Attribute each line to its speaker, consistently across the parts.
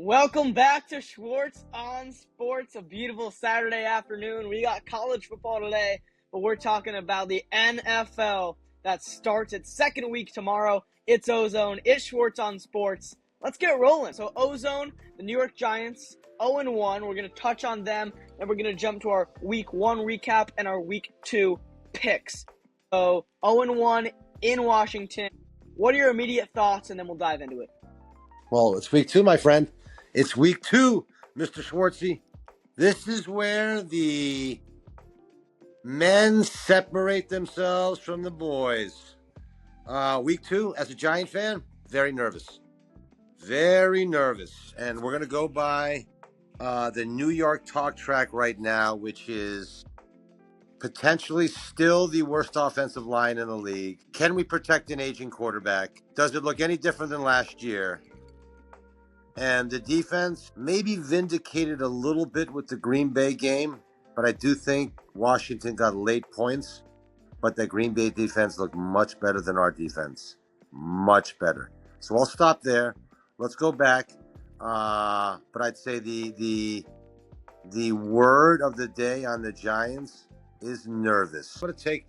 Speaker 1: Welcome back to Schwartz on Sports, a beautiful Saturday afternoon. We got college football today, but we're talking about the NFL that starts its second week tomorrow. It's Ozone, it's Schwartz on Sports. Let's get rolling. So Ozone, the New York Giants, 0-1. We're going to touch on them, and we're going to jump to our Week 1 recap and our Week 2 picks. So 0-1 in Washington. What are your immediate thoughts, and then we'll dive into it.
Speaker 2: Well, it's week 2, my friend. It's week 2, Mr. Schwartzy. This is where the men separate themselves from the boys. Week 2, as a Giant fan, very nervous. Very nervous. And we're going to go by the New York talk track right now, which is potentially still the worst offensive line in the league. Can we protect an aging quarterback? Does it look any different than last year? And the defense maybe vindicated a little bit with the Green Bay game, but I do think Washington got late points. But the Green Bay defense looked much better than our defense. Much better. So I'll stop there. Let's go back. But I'd say the word of the day on the Giants is nervous. I'm going to take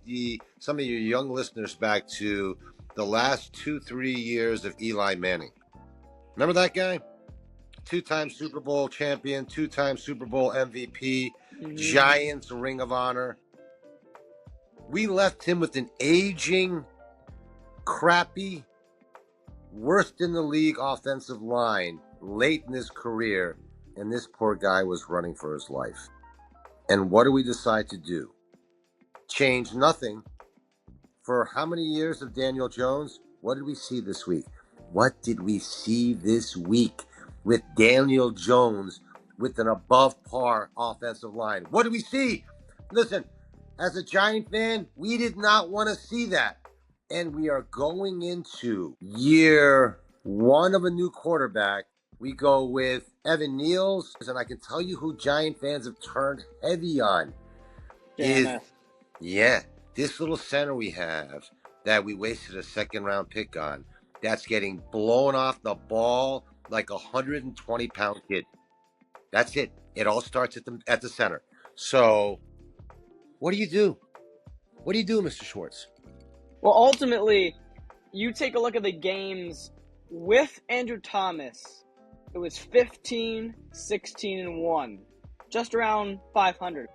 Speaker 2: some of your young listeners back to the last 2-3 years of Eli Manning. Remember that guy? 2-time Super Bowl champion, 2-time Super Bowl MVP, Giants Ring of Honor. We left him with an aging, crappy, worst in the league offensive line late in his career, and this poor guy was running for his life. And what do we decide to do? Change nothing. For how many years of Daniel Jones? What did we see this week? What did we see this week with Daniel Jones with an above-par offensive line? What do we see? Listen, as a Giant fan, we did not want to see that. And we are going into year 1 of a new quarterback. We go with Evan Neals, and I can tell you who Giant fans have turned heavy on. This little center we have that we wasted a second-round pick on, that's getting blown off the ball like a 120-pound kid. That's it. It all starts at the center. So, what do you do? What do you do, Mr. Schwartz?
Speaker 1: Well, ultimately, you take a look at the games with Andrew Thomas. It was 15, 16, and 1. Just around 500.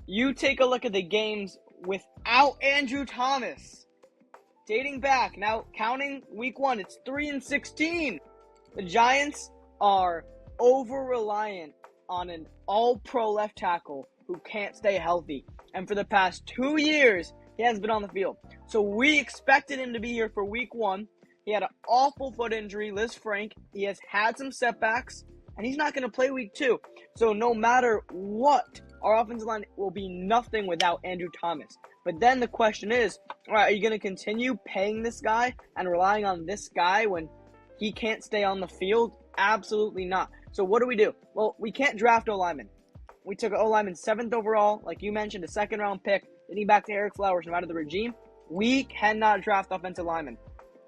Speaker 1: You take a look at the games without Andrew Thomas. Dating back, now counting week 1, it's 3-16. The Giants are over-reliant on an all-pro left tackle who can't stay healthy. And for the past 2 years, he hasn't been on the field. So we expected him to be here for week 1. He had an awful foot injury, Liz Frank. He has had some setbacks, and he's not going to play week 2. So no matter what, our offensive line will be nothing without Andrew Thomas. But then the question is, all right, are you going to continue paying this guy and relying on this guy when he can't stay on the field? Absolutely not. So what do? Well, we can't draft O-lineman. We took an O-lineman 7th overall, like you mentioned, a second-round pick, dating back to Eric Flowers from out of the regime. We cannot draft offensive linemen.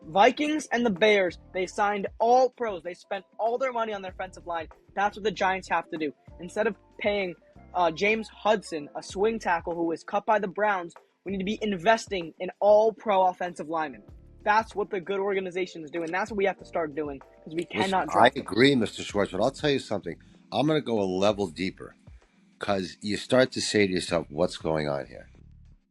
Speaker 1: Vikings and the Bears, they signed all pros. They spent all their money on their offensive line. That's what the Giants have to do. Instead of paying James Hudson, a swing tackle who was cut by the Browns, we need to be investing in all-pro offensive linemen. That's what the good organizations do, and that's what we have to start doing because we cannot draft.
Speaker 2: I agree, Mr. Schwartz, but I'll tell you something. I'm going to go a level deeper because you start to say to yourself, what's going on here?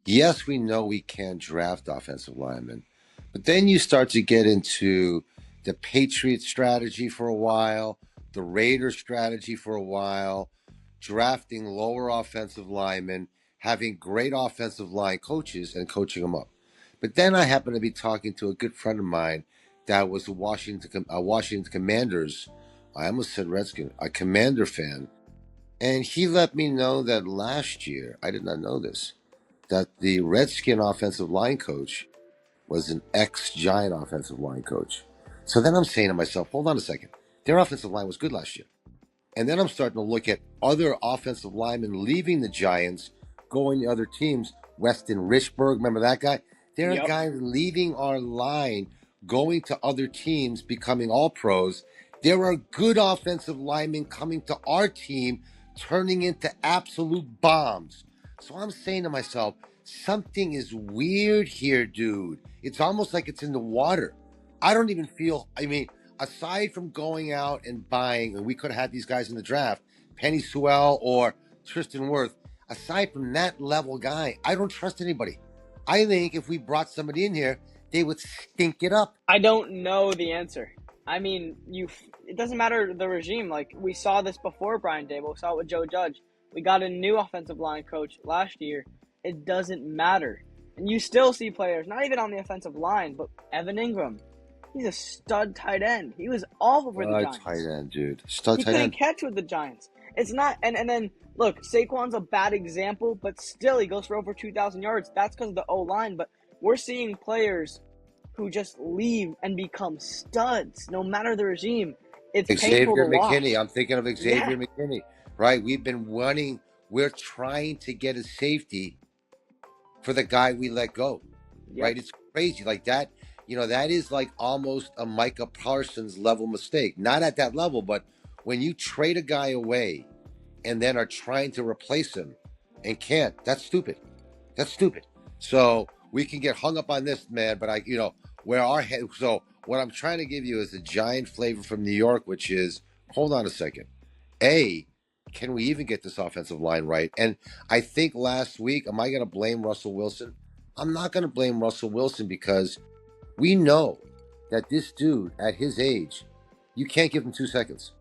Speaker 2: Yes, we know we can't draft offensive linemen, but then you start to get into the Patriots strategy for a while, the Raiders strategy for a while, drafting lower offensive linemen, having great offensive line coaches and coaching them up. But then I happened to be talking to a good friend of mine that was a Washington Commanders, I almost said Redskin, a Commander fan. And he let me know that last year, I did not know this, that the Redskin offensive line coach was an ex-Giant offensive line coach. So then I'm saying to myself, hold on a second. Their offensive line was good last year. And then I'm starting to look at other offensive linemen leaving the Giants, going to other teams. Weston Richburg, remember that guy? There are guys leaving our line, going to other teams, becoming all pros. There are good offensive linemen coming to our team, turning into absolute bombs. So I'm saying to myself, something is weird here, dude. It's almost like it's in the water. I don't even feel, I mean, aside from going out and buying, and we could have had these guys in the draft, Penny Sewell or Tristan Wirth, aside from that level guy, I don't trust anybody. I think if we brought somebody in here, they would stink it up.
Speaker 1: I don't know the answer. I mean, it doesn't matter the regime. Like, we saw this before Brian Dable. We saw it with Joe Judge. We got a new offensive line coach last year. It doesn't matter. And you still see players, not even on the offensive line, but Evan Ingram. He's a stud tight end. He was awful for the Giants.
Speaker 2: Tight end, dude. Stud
Speaker 1: He
Speaker 2: tight
Speaker 1: couldn't
Speaker 2: end.
Speaker 1: catch with the Giants. It's not, and then, look, Saquon's a bad example, but still, he goes for over 2,000 yards. That's because of the O-line, but we're seeing players who just leave and become studs, no matter the regime. It's painful to watch.
Speaker 2: McKinney. I'm thinking of Xavier McKinney, right? We're trying to get a safety for the guy we let go, right? It's crazy. Like that, that is like almost a Micah Parsons level mistake. Not at that level, but when you trade a guy away and then are trying to replace him and can't, that's stupid. That's stupid. So we can get hung up on this, man, but where our head. So what I'm trying to give you is a giant flavor from New York, which is, hold on a second. Can we even get this offensive line right? And I think last week, am I going to blame Russell Wilson? I'm not going to blame Russell Wilson because we know that this dude at his age, you can't give him 2 seconds.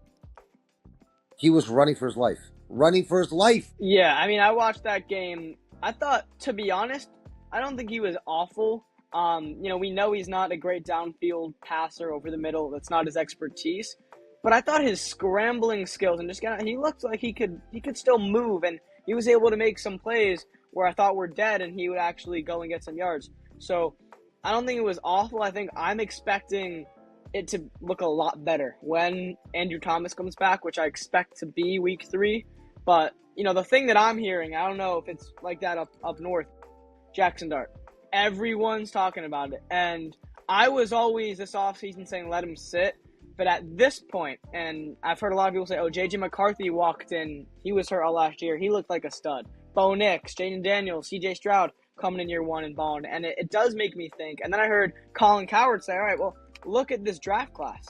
Speaker 2: He was running for his life.
Speaker 1: Yeah, I mean, I watched that game. I thought, to be honest, I don't think he was awful. We know he's not a great downfield passer over the middle. That's not his expertise. But I thought his scrambling skills and he looked like he could still move, and he was able to make some plays where I thought were dead, and he would actually go and get some yards. So I don't think it was awful. I think I'm expecting it to look a lot better when Andrew Thomas comes back, which I expect to be week 3. But, the thing that I'm hearing, I don't know if it's like that up north, Jackson Dart. Everyone's talking about it. And I was always this offseason saying let him sit. But at this point, and I've heard a lot of people say, J.J. McCarthy walked in. He was hurt all last year. He looked like a stud. Bo Nix, Jaden Daniels, C.J. Stroud coming in year 1 and balling. And it does make me think. And then I heard Colin Cowherd say, all right, well, look at this draft class.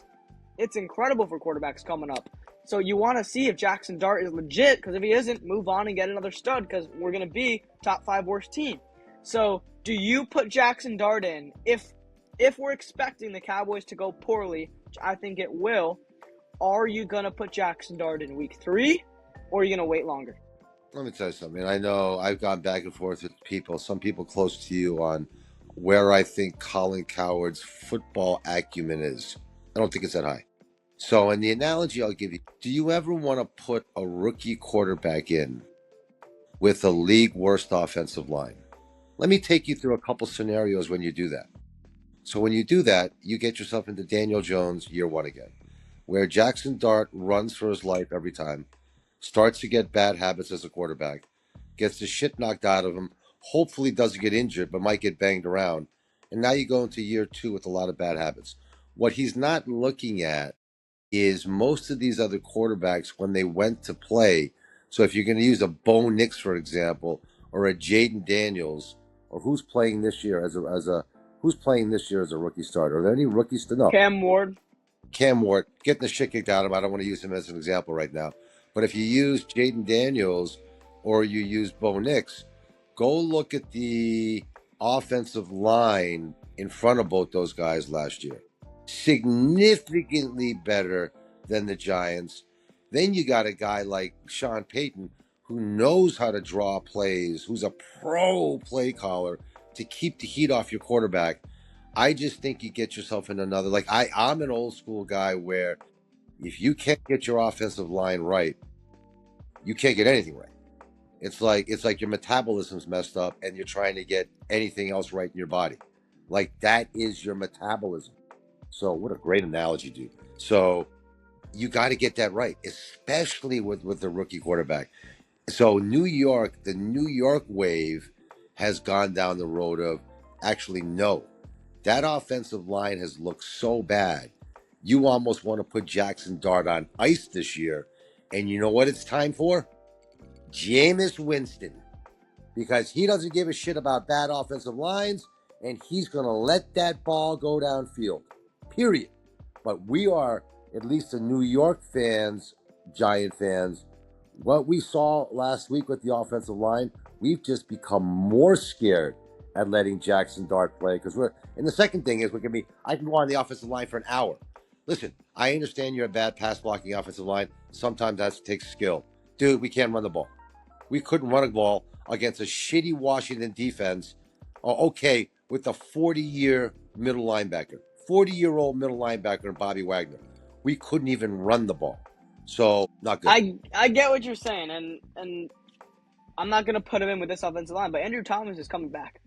Speaker 1: It's incredible for quarterbacks coming up. So you want to see if Jackson Dart is legit, because if he isn't, move on and get another stud, because we're going to be top 5 worst team. So do you put Jackson Dart in if we're expecting the Cowboys to go poorly, which I think it will? Are you going to put Jackson Dart in week 3, or are you going to wait longer?
Speaker 2: Let me tell you something. I know I've gone back and forth with some people close to you, on where I think Colin Cowherd's football acumen is. I don't think it's that high. So in the analogy I'll give you, do you ever want to put a rookie quarterback in with a league worst offensive line? Let me take you through a couple scenarios when you do that. So when you do that, you get yourself into Daniel Jones year 1 again, where Jackson Dart runs for his life every time, starts to get bad habits as a quarterback, gets the shit knocked out of him, hopefully doesn't get injured, but might get banged around. And now you go into year 2 with a lot of bad habits. What he's not looking at is most of these other quarterbacks, when they went to play. So if you're going to use a Bo Nix, for example, or a Jaden Daniels, or who's playing this year as a rookie starter? Are there any rookies to know?
Speaker 1: Cam Ward,
Speaker 2: getting the shit kicked out of him. I don't want to use him as an example right now. But if you use Jaden Daniels or you use Bo Nix, go look at the offensive line in front of both those guys last year. Significantly better than the Giants. Then you got a guy like Sean Payton, who knows how to draw plays, who's a pro play caller to keep the heat off your quarterback. I just think you get yourself in another, I'm an old school guy where if you can't get your offensive line right, you can't get anything right. It's like your metabolism's messed up and you're trying to get anything else right in your body. Like, that is your metabolism. So what a great analogy, dude. So you got to get that right, especially with the rookie quarterback. So the New York wave has gone down the road of, actually, no, that offensive line has looked so bad You almost want to put Jackson Dart on ice this year. And you know what it's time for? Jameis Winston. Because he doesn't give a shit about bad offensive lines, and he's going to let that ball go downfield. Period. But we are, at least the New York fans, Giant fans, what we saw last week with the offensive line, we've just become more scared at letting Jackson Dart play. Because and the second thing is, I can go on the offensive line for an hour. Listen, I understand you're a bad pass blocking offensive line. Sometimes that takes skill. Dude, we can't run the ball. We couldn't run a ball against a shitty Washington defense. Oh, okay, with a 40-year middle linebacker, 40-year-old middle linebacker, and Bobby Wagner. We couldn't even run the ball. So, not good.
Speaker 1: I get what you're saying, and I'm not going to put him in with this offensive line, but Andrew Thomas is coming back.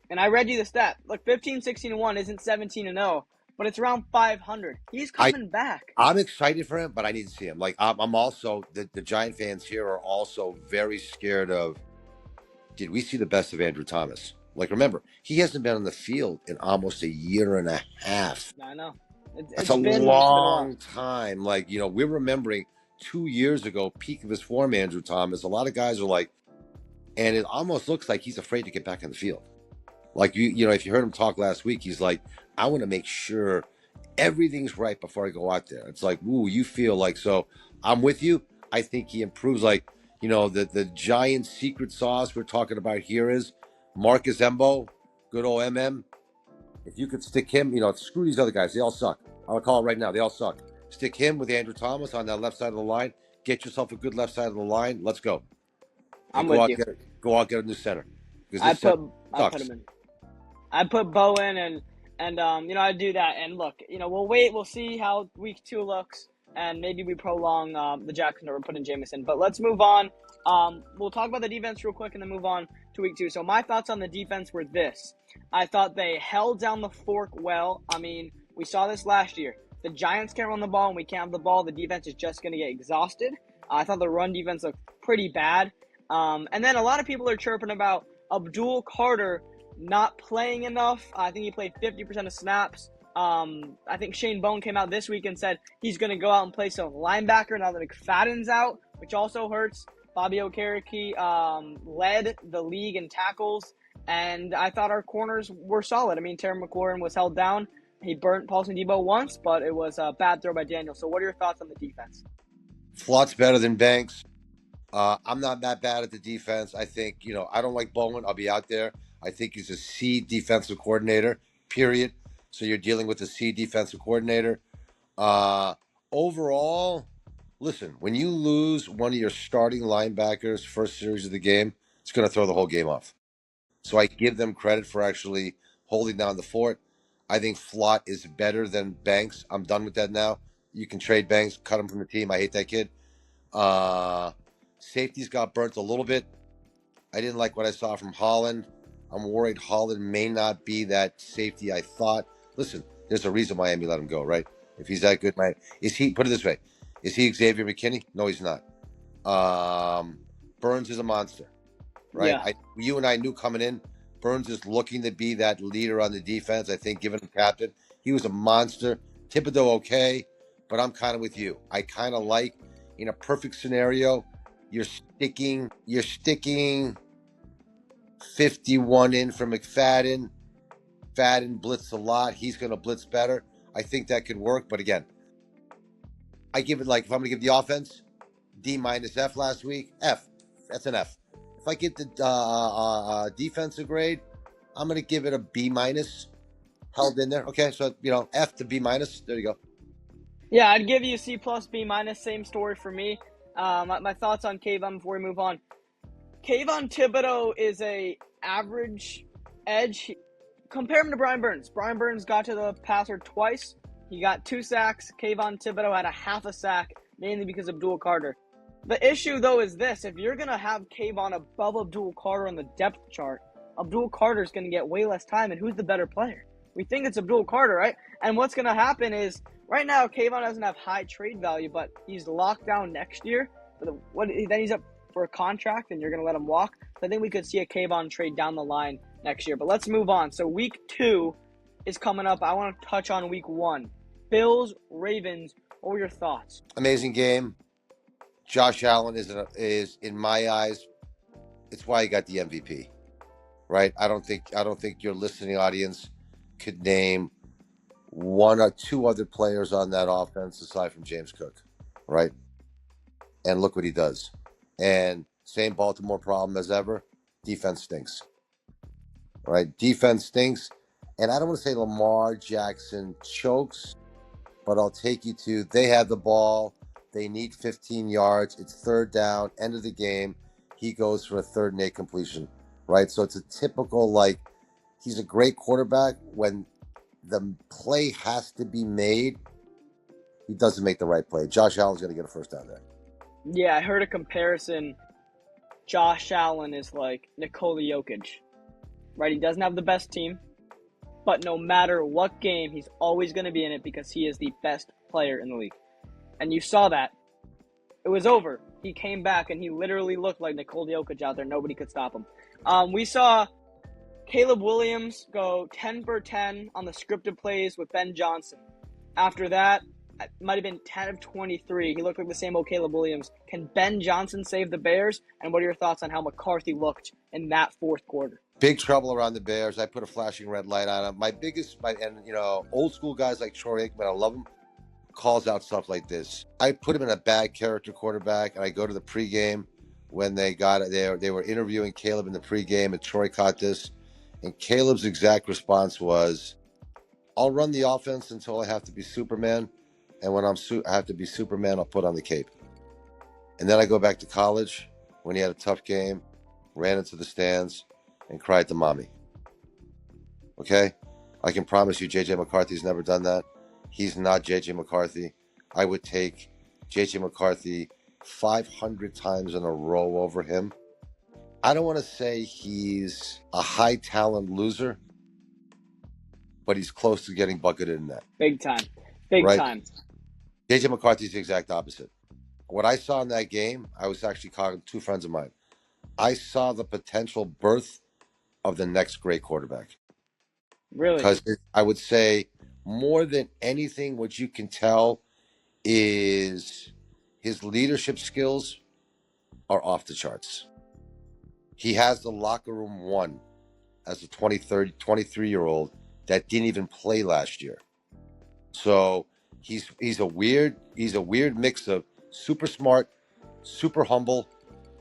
Speaker 1: And I read you the stat. Look, 15, 16-1 isn't 17-0, but it's around 500. He's coming back.
Speaker 2: I'm excited for him, but I need to see him. Like, I'm also, the Giant fans here are also very scared of, did we see the best of Andrew Thomas? Like, remember, he hasn't been on the field in almost a year and a half.
Speaker 1: I know.
Speaker 2: That's a long time. Like, we're remembering 2 years ago, peak of his form, Andrew Thomas. A lot of guys are like, and it almost looks like he's afraid to get back on the field. Like, if you heard him talk last week, he's like, I want to make sure everything's right before I go out there. It's like, ooh, you feel like, so I'm with you. I think he improves. Like, the Giant secret sauce we're talking about here is Marcus Embo, good old MM. If you could stick him, screw these other guys. They all suck. I'll call it right now. They all suck. Stick him with Andrew Thomas on that left side of the line. Get yourself a good left side of the line. Let's go.
Speaker 1: I'm with you.
Speaker 2: Go out, get a new center.
Speaker 1: I put him in. I put Bo in, and I do that. And look, we'll wait. We'll see how week 2 looks, and maybe we prolong the Jackson or we're putting Jameson. But let's move on. We'll talk about the defense real quick and then move on to week 2. So my thoughts on the defense were this. I thought they held down the fork well. I mean, we saw this last year. The Giants can't run the ball and we can't have the ball. The defense is just going to get exhausted. I thought the run defense looked pretty bad. And then a lot of people are chirping about Abdul Carter not playing enough. I think he played 50% of snaps. I think Shane Bone came out this week and said he's going to go out and play some linebacker now that McFadden's out, which also hurts. Bobby Okereke led the league in tackles, and I thought our corners were solid. I mean, Terry McLaurin was held down. He burnt Paulson Debo once, but it was a bad throw by Daniel. So what are your thoughts on the defense?
Speaker 2: Flott's better than Banks. I'm not that bad at the defense. I think, I don't like Bowen. I'll be out there. I think he's a C defensive coordinator, period. So you're dealing with a C defensive coordinator. Overall, listen, when you lose one of your starting linebackers first series of the game, it's going to throw the whole game off. So I give them credit for actually holding down the fort. I think Flott is better than Banks. I'm done with that now. You can trade Banks, cut him from the team. I hate that kid. Safeties got burnt a little bit. I didn't like what I saw from Holland. I'm worried Holland may not be that safety I thought. Listen, there's a reason Miami let him go, right? If he's that good, is he? Put it this way: is he Xavier McKinney? No, he's not. Burns is a monster, right?
Speaker 1: Yeah.
Speaker 2: You and I knew coming in, Burns is looking to be that leader on the defense. I think, given him captain, he was a monster. Thibodeau, okay, but I'm kind of with you. I kind of like, in a perfect scenario, you're sticking 51 in for McFadden. McFadden blitzed a lot. He's going to blitz better. I think that could work. But again, I give it, like, if I'm going to give the offense, D minus F last week, F. That's an F. If I get the defensive grade, I'm going to give it a B minus. Held in there. Okay, so, F to B minus. There you go.
Speaker 1: Yeah, I'd give you C plus, B minus. Same story for me. My thoughts on Kayvon before we move on. Kayvon Thibodeau is a average edge. Compare him to Brian Burns. Brian Burns got to the passer twice. He got 2 sacks. Kayvon Thibodeau had a half a sack, mainly because of Abdul Carter. The issue, though, is this. If you're going to have Kayvon above Abdul Carter on the depth chart, Abdul Carter is going to get way less time, and who's the better player? We think it's Abdul Carter, right? And what's going to happen is, right now, Kayvon doesn't have high trade value, but he's locked down next year. Then he's up for a contract, and you're going to let him walk. So I think we could see a Kayvon trade down the line next year. But let's move on. So week 2 is coming up. I want to touch on week 1. Bills, Ravens. What were your thoughts?
Speaker 2: Amazing game. Josh Allen is in my eyes, it's why he got the MVP, right? I don't think your listening audience could name one or two other players on that offense aside from James Cook, right? And look what he does. And same Baltimore problem as ever, defense stinks, right? Defense stinks. And I don't want to say Lamar Jackson chokes, but I'll take you to they have the ball. They need 15 yards. It's third down, end of the game. He goes for a 3rd and 8 completion, right? So it's a typical, like, he's a great quarterback. When the play has to be made, he doesn't make the right play. Josh Allen's going to get a first down there.
Speaker 1: Yeah, I heard a comparison. Josh Allen is like Nikola Jokic, right? He doesn't have the best team, but no matter what game, he's always going to be in it because he is the best player in the league. And you saw that. It was over. He came back, and he literally looked like Nikola Jokic out there. Nobody could stop him. We saw Caleb Williams go 10 for 10 on the scripted plays with Ben Johnson. After that, it might have been 10 of 23. He looked like the same old Caleb Williams. Can Ben Johnson save the Bears? And what are your thoughts on how McCarthy looked in that fourth quarter?
Speaker 2: Big trouble around the Bears. I put a flashing red light on him. Old school guys like Troy Aikman, I love him, calls out stuff like this. I put him in a bad character quarterback, and I go to the pregame when they got it there. They were interviewing Caleb in the pregame, and Troy caught this. And Caleb's exact response was, I'll run the offense until I have to be Superman. And when I have to be Superman, I'll put on the cape. And then I go back to college when he had a tough game, ran into the stands, and cried to mommy. Okay? I can promise you J.J. McCarthy's never done that. He's not J.J. McCarthy. I would take J.J. McCarthy 500 times in a row over him. I don't want to say he's a high-talent loser, but he's close to getting bucketed in that.
Speaker 1: Big time. Big time.
Speaker 2: J.J. McCarthy's the exact opposite. What I saw in that game, I was actually calling 2 friends of mine. I saw the potential birth of the next great quarterback.
Speaker 1: Really?
Speaker 2: Because I would say more than anything, what you can tell is his leadership skills are off the charts. He has the locker room won as a 23-year-old that didn't even play last year. So he's a weird mix of super smart, super humble,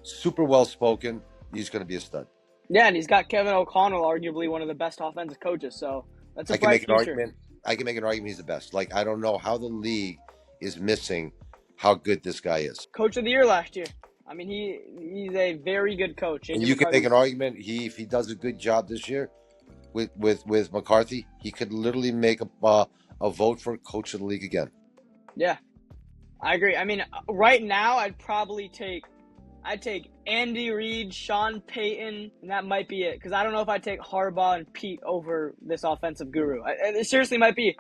Speaker 2: super well-spoken. He's going to be a stud.
Speaker 1: Yeah, and he's got Kevin O'Connell, arguably one of the best offensive coaches. So that's a bright future.
Speaker 2: I can make an argument he's the best. Like, I don't know how the league is missing how good this guy is.
Speaker 1: Coach of the year last year. I mean, he's a very good coach.
Speaker 2: And you can make an argument if he does a good job this year with McCarthy, he could literally make a vote for coach of the league again.
Speaker 1: Yeah, I agree. I mean, right now I'd take Andy Reid, Sean Payton, and that might be it. Because I don't know if I'd take Harbaugh and Pete over this offensive guru. It seriously might be.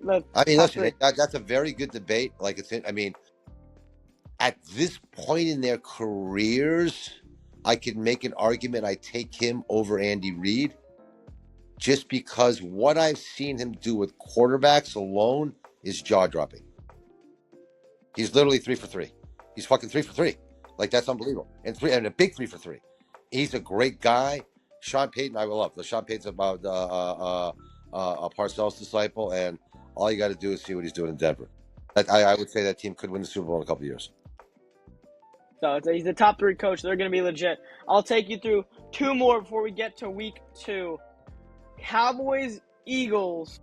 Speaker 2: Listen, that's a very good debate. At this point in their careers, I could make an argument I take him over Andy Reid just because what I've seen him do with quarterbacks alone is jaw-dropping. He's literally 3 for 3. He's fucking 3 for 3. Like, that's unbelievable. And a big 3 for 3. He's a great guy. Sean Payton, I will love. Sean Payton's about a Parcells disciple, and all you got to do is see what he's doing in Denver. I would say that team could win the Super Bowl in a couple of years.
Speaker 1: So he's the top 3 coach. They're going to be legit. I'll take you through 2 more before we get to week 2. Cowboys, Eagles.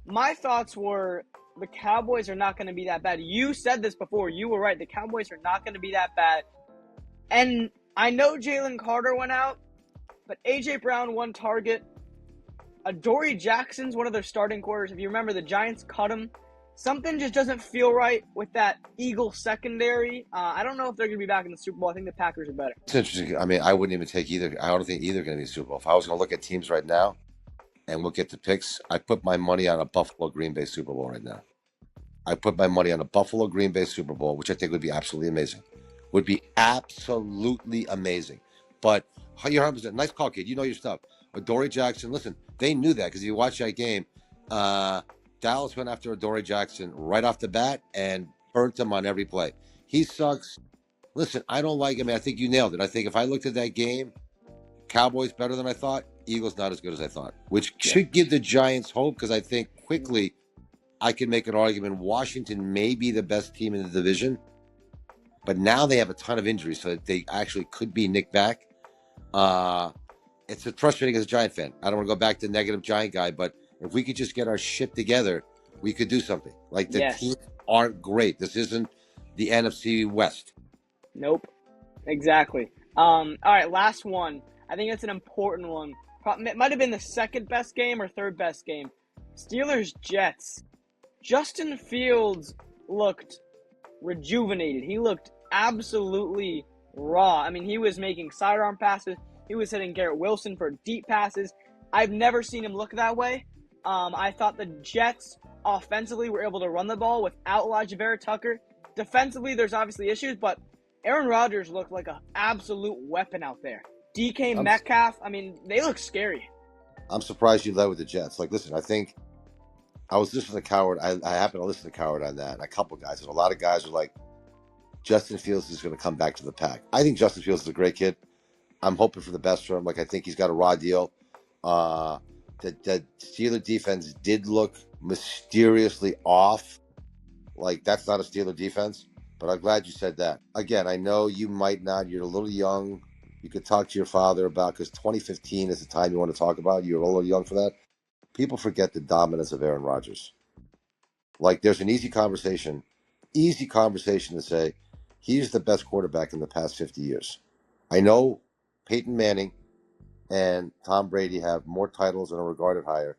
Speaker 1: My thoughts were the Cowboys are not going to be that bad. You said this before. You were right. The Cowboys are not going to be that bad. And I know Jalen Carter went out, but A.J. Brown, 1 target. Adoree Jackson's one of their starting quarters. If you remember, the Giants cut him. Something just doesn't feel right with that Eagles secondary. I don't know if they're going to be back in the Super Bowl. I think the Packers are better.
Speaker 2: It's interesting. I mean, I wouldn't even take either. I don't think either are going to be Super Bowl. If I was going to look at teams right now and we'll get the picks, I put my money on a Buffalo Green Bay Super Bowl right now. I put my money on a Buffalo Green Bay Super Bowl, which I think would be absolutely amazing. Would be absolutely amazing. But you're 100%. Nice call, kid. You know your stuff. Adoree Jackson, listen, they knew that because you watch that game. Dallas went after Adoree Jackson right off the bat and burnt him on every play. He sucks. Listen, I don't like him. I think you nailed it. I think if I looked at that game, Cowboys better than I thought, Eagles not as good as I thought, which should give the Giants hope because I think quickly I can make an argument Washington may be the best team in the division, but now they have a ton of injuries, so they actually could be nicked back. It's frustrating as a Giant fan. I don't want to go back to negative Giant guy, but if we could just get our shit together, we could do something. Like the teams aren't great. This isn't the NFC West.
Speaker 1: Nope. Exactly. All right, last one. I think it's an important one. It might have been the second best game or third best game. Steelers-Jets. Justin Fields looked rejuvenated. He looked absolutely raw. I mean, he was making sidearm passes. He was hitting Garrett Wilson for deep passes. I've never seen him look that way. I thought the Jets offensively were able to run the ball without Elijah Vera-Tucker. Defensively, there's obviously issues, but Aaron Rodgers looked like an absolute weapon out there. DK Metcalf, I mean, they look scary.
Speaker 2: I'm surprised you led with the Jets. Like, listen, I think I was listening to Coward. I happened to listen to Coward on that, and a couple guys. And a lot of guys are like, Justin Fields is going to come back to the pack. I think Justin Fields is a great kid. I'm hoping for the best for him. Like, I think he's got a raw deal. The Steeler defense did look mysteriously off. Like, that's not a Steeler defense. But I'm glad you said that. Again, I know you might not. You're a little young. You could talk to your father about, because 2015 is the time you want to talk about. You're a little young for that. People forget the dominance of Aaron Rodgers. Like, there's an easy conversation to say he's the best quarterback in the past 50 years. I know Peyton Manning and Tom Brady have more titles and are regarded higher,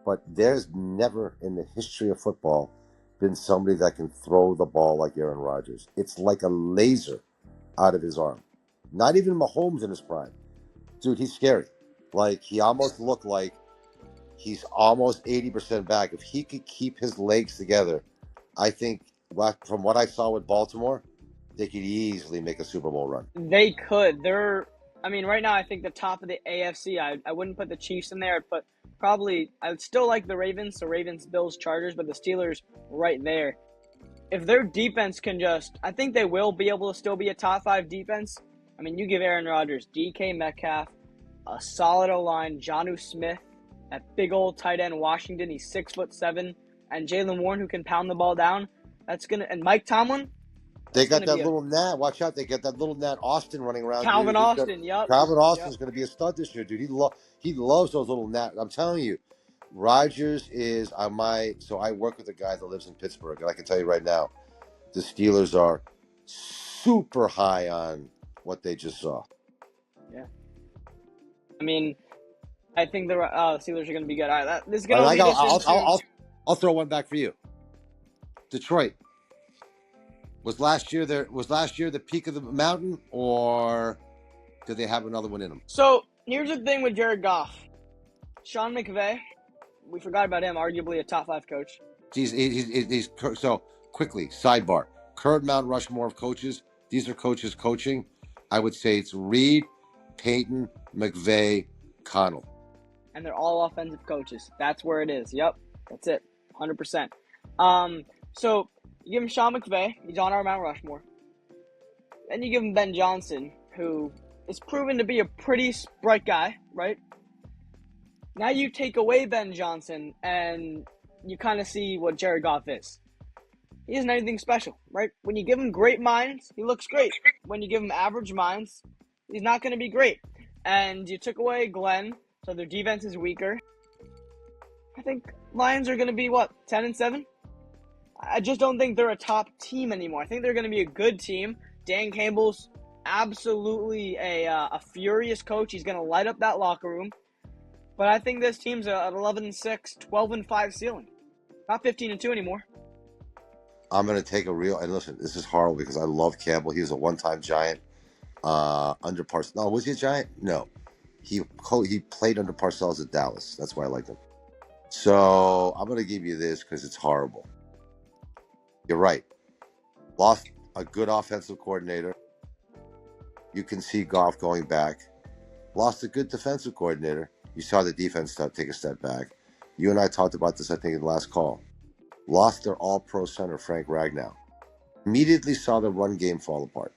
Speaker 2: but there's never in the history of football been somebody that can throw the ball like Aaron Rodgers. It's like a laser out of his arm. Not even Mahomes in his prime. Dude, he's scary. Like, he almost looked like he's almost 80% back. If he could keep his legs together, I think from what I saw with Baltimore, they could easily make a Super Bowl run.
Speaker 1: They could. Right now I think the top of the AFC, I wouldn't put the Chiefs in there, but I'd still like the Ravens, so Ravens, Bills, Chargers, but the Steelers right there. If their defense can I think they will be able to still be a top 5 defense. I mean, you give Aaron Rodgers, DK Metcalf, a solid O-line, Jonnu Smith, that big old tight end Washington, he's 6'7", and Jaylen Warren who can pound the ball down. And Mike Tomlin.
Speaker 2: They got that little gnat. Watch out! They got that little gnat Austin running around.
Speaker 1: Calvin Austin, yep.
Speaker 2: Calvin Austin's going to be a stud this year, dude. He loves those little gnats. I'm telling you, Rodgers is on my. So I work with a guy that lives in Pittsburgh, and I can tell you right now, the Steelers are super high on what they just saw.
Speaker 1: Yeah. I mean, I think the Steelers are going to be good. All right, this is going to lead us into...
Speaker 2: I'll throw one back for you. Detroit. Was last year the peak of the mountain, or do they have another one in them?
Speaker 1: So here's the thing with Jared Goff. Sean McVay, we forgot about him, arguably a top 5 coach.
Speaker 2: He's so quickly, sidebar. Current Mount Rushmore of coaches. These are coaches coaching. I would say it's Reed, Peyton, McVay, Connell.
Speaker 1: And they're all offensive coaches. That's where it is. Yep. That's it. 100%. So you give him Sean McVay. He's on our Mount Rushmore. Then you give him Ben Johnson, who is proven to be a pretty bright guy, right? Now you take away Ben Johnson, and you kind of see what Jared Goff is. He isn't anything special, right? When you give him great minds, he looks great. When you give him average minds, he's not going to be great. And you took away Glenn, so their defense is weaker. I think Lions are going to be, 10-7? I just don't think they're a top team anymore. I think they're going to be a good team. Dan Campbell's absolutely a furious coach. He's going to light up that locker room. But I think this team's at 11-6, 12-5 ceiling. Not 15-2 anymore.
Speaker 2: I'm going to take and listen, this is horrible because I love Campbell. He was a one-time Giant under Parcells. No, was he a Giant? No. He played under Parcells at Dallas. That's why I liked him. So I'm going to give you this because it's horrible. You're right. Lost a good offensive coordinator. You can see Goff going back. Lost a good defensive coordinator. You saw the defense take a step back. You and I talked about this, I think, in the last call. Lost their all-pro center, Frank Ragnow. Immediately saw the run game fall apart,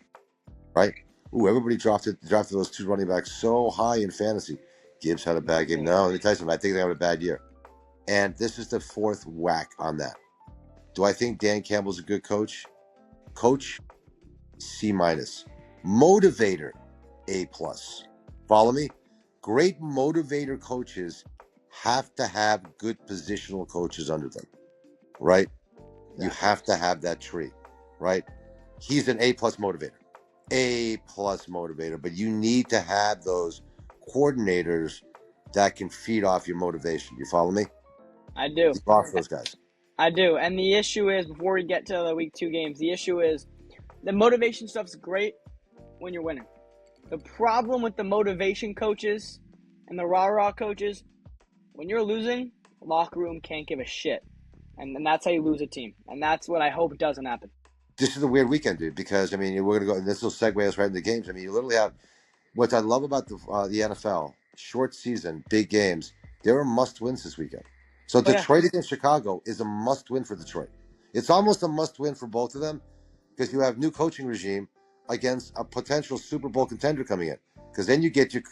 Speaker 2: right? Ooh, everybody drafted those two running backs so high in fantasy. Gibbs had a bad game. No, let me tell you something. I think they have a bad year. And this is the fourth whack on that. Do I think Dan Campbell's a good coach? Coach, C-. Motivator, A+. Follow me? Great motivator coaches have to have good positional coaches under them, right? Yeah. You have to have that tree, right? He's an A+ motivator. A+ motivator, but you need to have those coordinators that can feed off your motivation. You follow me?
Speaker 1: I do.
Speaker 2: You lost those guys.
Speaker 1: I do. And the issue is, before we get to the week 2 games, the issue is the motivation stuff's great when you're winning. The problem with the motivation coaches and the rah-rah coaches, when you're losing, the locker room can't give a shit. And that's how you lose a team. And that's what I hope doesn't happen.
Speaker 2: This is a weird weekend, dude, because, I mean, we're going to go, and this will segue us right into games. I mean, you literally have, what I love about the NFL, short season, big games, there are must-wins this weekend. So Detroit against Chicago is a must-win for Detroit. It's almost a must-win for both of them because you have new coaching regime against a potential Super Bowl contender coming in. Because then you get your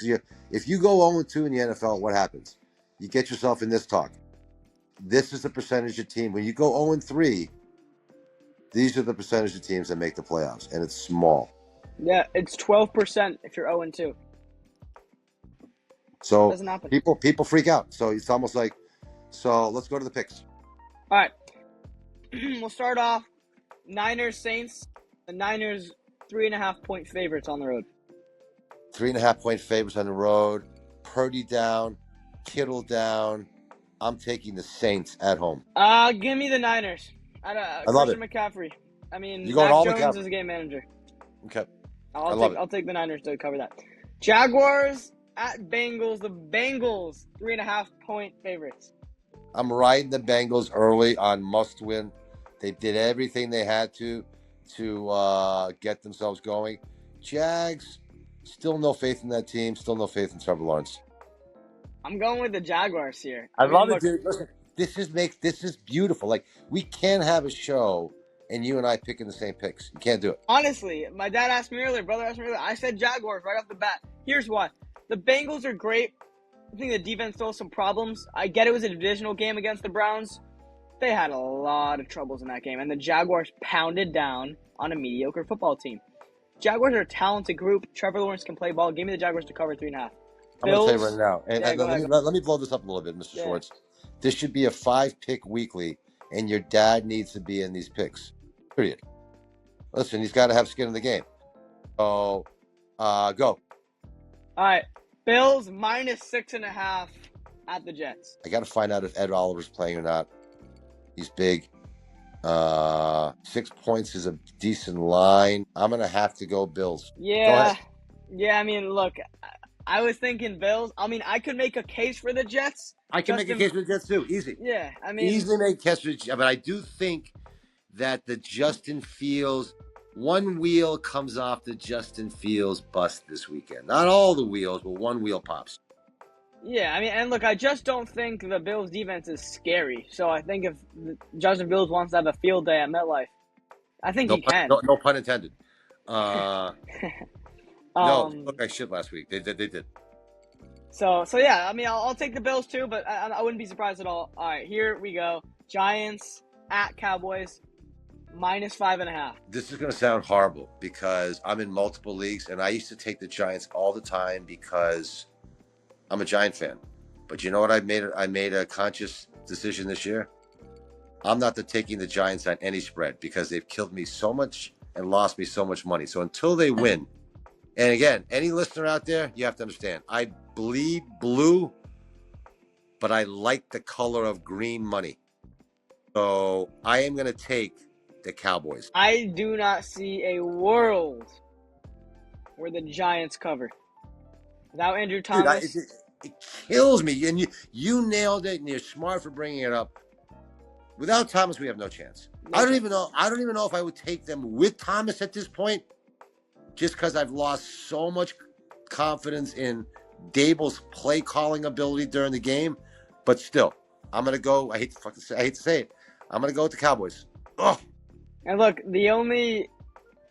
Speaker 2: if you go 0-2 in the NFL, what happens? You get yourself in this talk. This is the percentage of team. When you go 0-3, these are the percentage of teams that make the playoffs, and it's small.
Speaker 1: Yeah, it's 12% if you're 0-2.
Speaker 2: So people freak out. So it's almost like, so let's go to the picks.
Speaker 1: All right. We'll start off Niners Saints. The Niners 3.5-point favorites on the road.
Speaker 2: 3.5-point favorites on the road. Purdy down. Kittle down. I'm taking the Saints at home.
Speaker 1: Give me the Niners.
Speaker 2: I love it.
Speaker 1: McCaffrey. I mean,
Speaker 2: Mac
Speaker 1: Jones is a game manager.
Speaker 2: Okay.
Speaker 1: I'll take the Niners to cover that. Jaguars at Bengals. The Bengals 3.5-point favorites.
Speaker 2: I'm riding the Bengals early on must win. They did everything they had to get themselves going. Jags, still no faith in that team. Still no faith in Trevor Lawrence.
Speaker 1: I'm going with the Jaguars here.
Speaker 2: I love it, dude. Listen, this is beautiful. Like, we can't have a show and you and I picking the same picks. You can't do it.
Speaker 1: Honestly, my brother asked me earlier. I said Jaguars right off the bat. Here's why. The Bengals are great. I think the defense still has some problems. I get it was a divisional game against the Browns. They had a lot of troubles in that game, and the Jaguars pounded down on a mediocre football team. Jaguars are a talented group. Trevor Lawrence can play ball. Give me the Jaguars to cover 3.5.
Speaker 2: I'm going to tell you right now, and let me blow this up a little bit, Mr. Schwartz. This should be a 5-pick weekly, and your dad needs to be in these picks. Period. Listen, he's got to have skin in the game. So, go.
Speaker 1: All right. Bills minus 6.5 at the Jets.
Speaker 2: I got to find out if Ed Oliver's playing or not. He's big. 6 points is a decent line. I'm going to have to go Bills.
Speaker 1: Yeah. Yeah, I mean, look, I was thinking Bills. I mean, I could make a case for the Jets.
Speaker 2: I can make a case for the Jets too. Easy.
Speaker 1: Yeah, I mean.
Speaker 2: Easily make a case for the Jets. But I do think that the Justin Fields, one wheel comes off the Justin Fields bus this weekend. Not all the wheels, but one wheel pops.
Speaker 1: Yeah, I mean, and look, I just don't think the Bills' defense is scary. So I think if Justin Fields wants to have a field day at MetLife, I think he can.
Speaker 2: No pun intended. No, look, I shit last week. They did.
Speaker 1: So yeah, I mean, I'll take the Bills too, but I wouldn't be surprised at all. All right, here we go. Giants at Cowboys, minus 5.5.
Speaker 2: This is going to sound horrible because I'm in multiple leagues, and I used to take the Giants all the time because I'm a Giant fan. But you know what? I made a conscious decision this year. I'm not taking the Giants on any spread because they've killed me so much and lost me so much money. So until they win, and again, any listener out there, you have to understand, I bleed blue, but I like the color of green money. So I am going to take the Cowboys.
Speaker 1: I do not see a world where the Giants cover. Without Andrew Thomas.
Speaker 2: Dude, it kills me. And you nailed it, and you're smart for bringing it up. Without Thomas, we have no chance. I don't even know if I would take them with Thomas at this point, just because I've lost so much confidence in Dable's play calling ability during the game. But still, I'm gonna go. I hate to say it. I'm gonna go with the Cowboys. Oh,
Speaker 1: And look,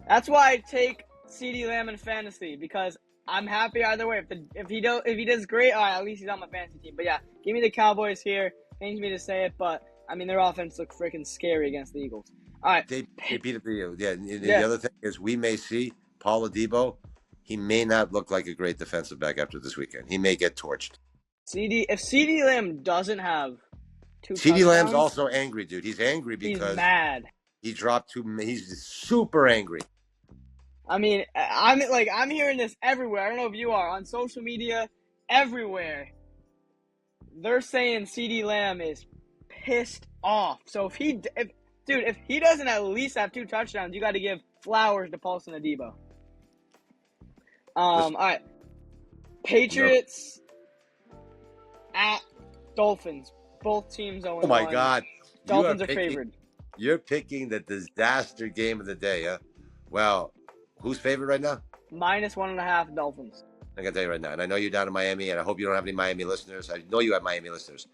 Speaker 1: that's why I take CeeDee Lamb in fantasy, because I'm happy either way. If he does great, all right, at least he's on my fantasy team. But yeah, give me the Cowboys here. Pains me to say it, but I mean their offense looks freaking scary against the Eagles. All right,
Speaker 2: they beat it for you. Yeah. And the
Speaker 1: yeah.
Speaker 2: other thing is, we may see Paul Adebo. He may not look like a great defensive back after this weekend. He may get torched.
Speaker 1: If CeeDee Lamb doesn't have two
Speaker 2: CeeDee Lamb's
Speaker 1: touchdowns,
Speaker 2: also angry, dude. He's angry
Speaker 1: he's
Speaker 2: because
Speaker 1: mad.
Speaker 2: he dropped two. He's super angry.
Speaker 1: I mean, I'm hearing this everywhere. I don't know if you are on social media, everywhere. They're saying CeeDee Lamb is pissed off. So if he doesn't at least have two touchdowns, you got to give flowers to Paulson Adebo. All right, Patriots at Dolphins. Both teams 0-1.
Speaker 2: Oh my God,
Speaker 1: Dolphins are favored.
Speaker 2: You're picking the disaster game of the day, huh? Well, who's favored right now?
Speaker 1: -1.5 Dolphins.
Speaker 2: I can tell you right now, and I know you're down in Miami, and I hope you don't have any Miami listeners. I know you have Miami listeners.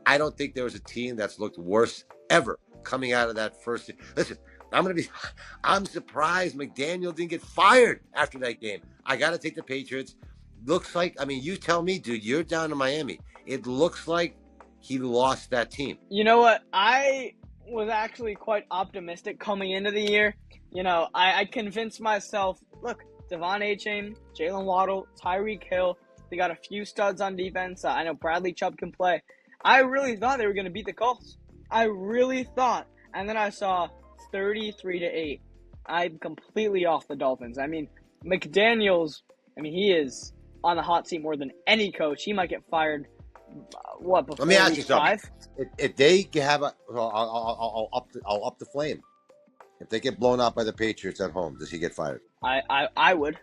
Speaker 2: I don't think there was a team that's looked worse ever coming out of that first. Listen, I'm surprised McDaniel didn't get fired after that game. I got to take the Patriots. Looks like, I mean, you tell me, dude, you're down in Miami. It looks like he lost that team.
Speaker 1: You know what? I was actually quite optimistic coming into the year. You know, I convinced myself, look, Devon Achane, Jalen Waddle, Tyreek Hill, they got a few studs on defense. I know Bradley Chubb can play. I really thought they were going to beat the Colts. I really thought. And then I saw 33-8. I'm completely off the Dolphins. I mean, McDaniels, he is on the hot seat more than any coach. He might get fired, before
Speaker 2: Let me ask you
Speaker 1: week 5?
Speaker 2: something. If they have I'll up the flame. If they get blown out by the Patriots at home, does he get fired?
Speaker 1: I would.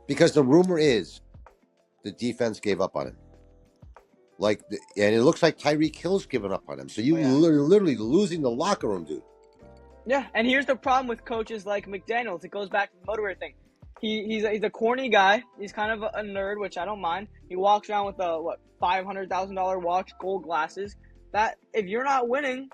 Speaker 2: Because the rumor is the defense gave up on him. And it looks like Tyreek Hill's given up on him. So you're literally losing the locker room, dude.
Speaker 1: Yeah, and here's the problem with coaches like McDaniels. It goes back to the motivator thing. He's a corny guy. He's kind of a nerd, which I don't mind. He walks around with $500,000 watch, gold glasses. That if you're not winning,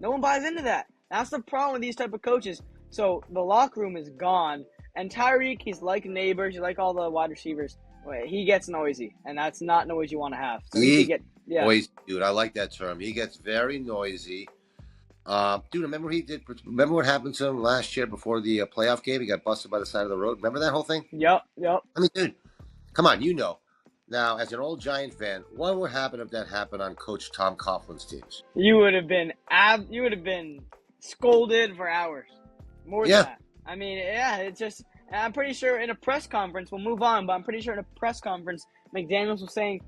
Speaker 1: no one buys into that. That's the problem with these type of coaches. So the locker room is gone. And Tyreek, he's like neighbors. He's like all the wide receivers. He gets noisy, and that's not noise you want to have. So he could get
Speaker 2: noisy, dude. I like that term. He gets very noisy. Dude, remember what happened to him last year before the playoff game? He got busted by the side of the road. Remember that whole thing?
Speaker 1: Yep.
Speaker 2: I mean, dude, come on, you know. Now, as an old Giant fan, what would happen if that happened on Coach Tom Coughlin's teams?
Speaker 1: You would have been scolded for hours. More than that. I mean, it's just, I'm pretty sure in a press conference, we'll move on, but I'm pretty sure in a press conference, McDaniels was saying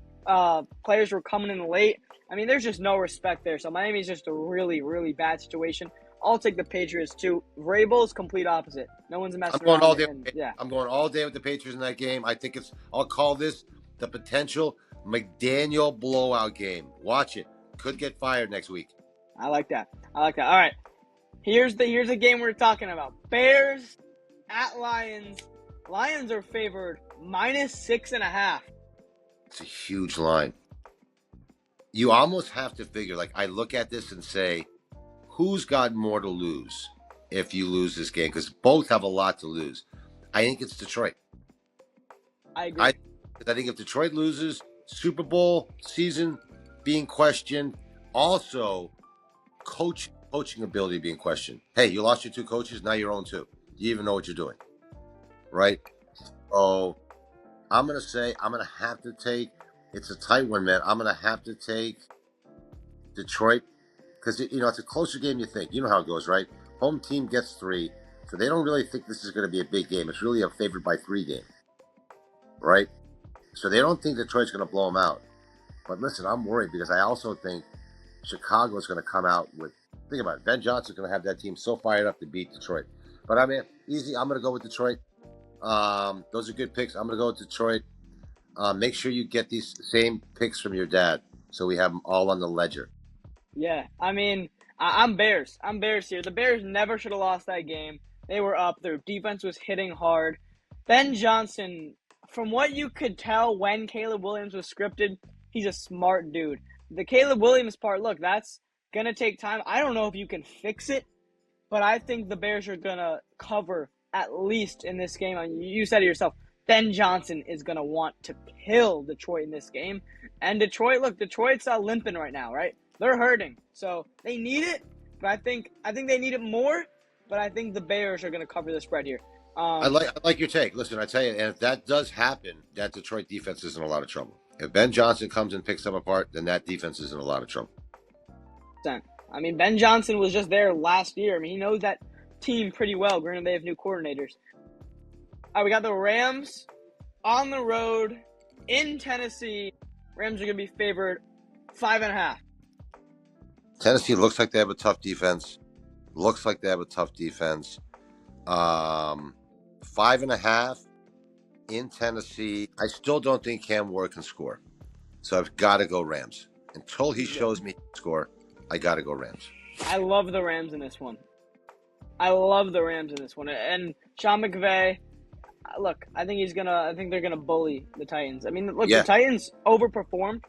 Speaker 1: players were coming in late. I mean, there's just no respect there. So Miami's just a really, really bad situation. I'll take the Patriots too. Vrabel's complete opposite. No one's messing around.
Speaker 2: I'm going all day with the Patriots in that game. I think I'll call this the potential McDaniel blowout game. Watch it. Could get fired next week.
Speaker 1: I like that. All right. Here's the game we're talking about. Bears at Lions. Lions are favored -6.5.
Speaker 2: It's a huge line. You almost have to figure, I look at this and say, who's got more to lose if you lose this game? Because both have a lot to lose. I think it's Detroit.
Speaker 1: I agree.
Speaker 2: I think if Detroit loses, Super Bowl season being questioned, also coaching ability being questioned. Hey, you lost your 2 coaches, now you're on 2. Do you even know what you're doing? Right? So I'm going to have to take, it's a tight one, man. I'm going to have to take Detroit because, it's a closer game you think. You know how it goes, right? Home team gets 3, so they don't really think this is going to be a big game. It's really a favored by 3 game, right? So they don't think Detroit's going to blow them out. But listen, I'm worried because I also think Chicago is going to come out with, think about it, Ben Johnson's going to have that team so fired up to beat Detroit. But I mean, easy, I'm going to go with Detroit. Those are good picks. I'm going to go with Detroit. Make sure you get these same picks from your dad so we have them all on the ledger.
Speaker 1: Yeah, I mean, I'm Bears. I'm Bears here. The Bears never should have lost that game. They were up. Their defense was hitting hard. Ben Johnson, from what you could tell when Caleb Williams was scripted, he's a smart dude. the Caleb Williams part, look, that's going to take time. I don't know if you can fix it, but I think the Bears are going to cover at least in this game. You said it yourself. Ben Johnson is going to want to kill Detroit in this game. And Detroit, look, Detroit's limping right now, right? They're hurting. So they need it, but I think they need it more, but I think the Bears are going to cover the spread here.
Speaker 2: I like your take. Listen, I tell you, and if that does happen, that Detroit defense is in a lot of trouble. If Ben Johnson comes and picks them apart, then that defense is in a lot of trouble.
Speaker 1: I mean, Ben Johnson was just there last year. I mean, he knows that team pretty well. Granted, they have new coordinators. All right, we got the Rams on the road in Tennessee. Rams are going to be favored 5.5.
Speaker 2: Tennessee looks like they have a tough defense. 5.5 in Tennessee. I still don't think Cam Ward can score. So I've got to go Rams. Until he shows me he can score, I got to go Rams.
Speaker 1: I love the Rams in this one. And Sean McVay, look, I think they're gonna bully the Titans. I mean, look, The Titans overperformed.